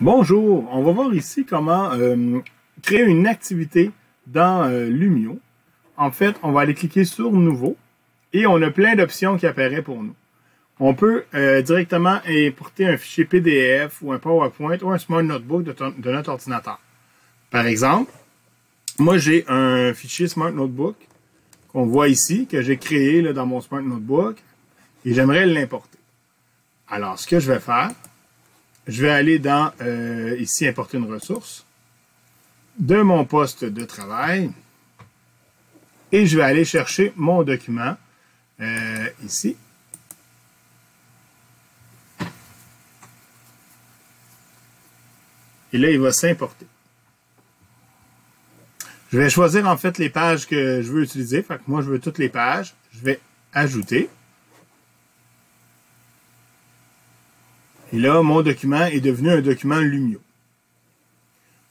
Bonjour, on va voir ici comment créer une activité dans Lumio. En fait, on va aller cliquer sur Nouveau et on a plein d'options qui apparaissent pour nous. On peut directement importer un fichier PDF ou un PowerPoint ou un Smart Notebook de notre ordinateur. Par exemple, moi j'ai un fichier Smart Notebook qu'on voit ici, que j'ai créé là, dans mon Smart Notebook et j'aimerais l'importer. Alors, ce que je vais faire, je vais aller dans, ici, importer une ressource, de mon poste de travail, et je vais aller chercher mon document, ici. Et là, il va s'importer. Je vais choisir, en fait, les pages que je veux utiliser. Fait que moi, je veux toutes les pages. Je vais ajouter. Et là, mon document est devenu un document Lumio.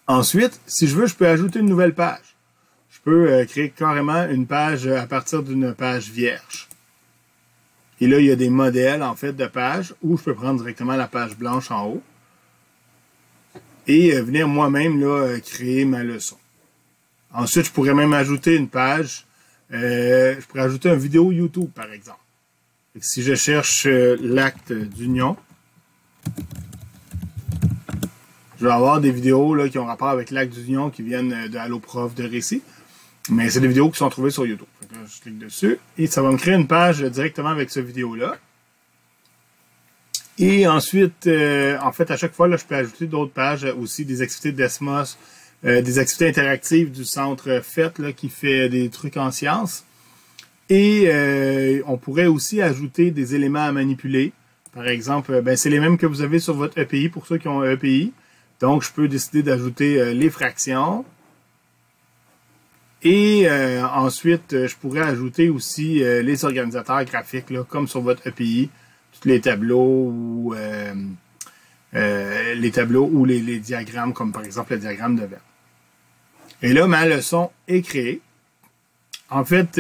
Ensuite, si je veux, je peux ajouter une nouvelle page. Je peux créer carrément une page à partir d'une page vierge. Et là, il y a des modèles, en fait, de pages où je peux prendre directement la page blanche en haut et venir moi-même là créer ma leçon. Ensuite, je pourrais même ajouter une page. Je pourrais ajouter une vidéo YouTube, par exemple. Si je cherche l'acte d'union, je vais avoir des vidéos là, qui ont rapport avec l'acte d'union qui viennent de Allo Prof de Récit. Mais c'est des vidéos qui sont trouvées sur YouTube. Là, je clique dessus et ça va me créer une page directement avec cette vidéo-là. Et ensuite, en fait, à chaque fois, là, je peux ajouter d'autres pages aussi, des activités de Desmos, des activités interactives du centre FET là, qui fait des trucs en sciences. Et on pourrait aussi ajouter des éléments à manipuler. Par exemple, c'est les mêmes que vous avez sur votre EPI pour ceux qui ont un EPI. Donc, je peux décider d'ajouter les fractions. Et ensuite, je pourrais ajouter aussi les organisateurs graphiques, là, comme sur votre EPI, tous les tableaux ou les diagrammes, comme par exemple le diagramme de Venn. Et là, ma leçon est créée. En fait,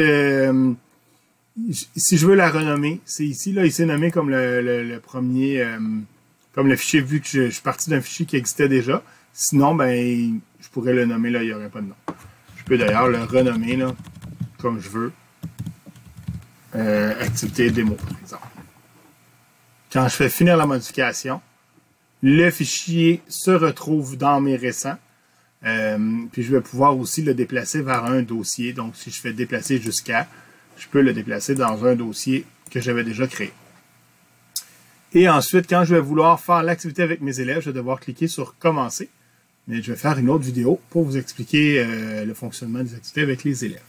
si je veux la renommer, c'est ici, là, il s'est nommé comme le premier, comme le fichier, vu que je suis parti d'un fichier qui existait déjà. Sinon, je pourrais le nommer, là, il n'y aurait pas de nom. Je peux d'ailleurs le renommer, là, comme je veux. Activité démo, par exemple. Quand je fais finir la modification, le fichier se retrouve dans mes récents. Puis je vais pouvoir aussi le déplacer vers un dossier. Donc, si je fais déplacer jusqu'à, je peux le déplacer dans un dossier que j'avais déjà créé. Et ensuite, quand je vais vouloir faire l'activité avec mes élèves, je vais devoir cliquer sur « Commencer ». Mais je vais faire une autre vidéo pour vous expliquer le fonctionnement des activités avec les élèves.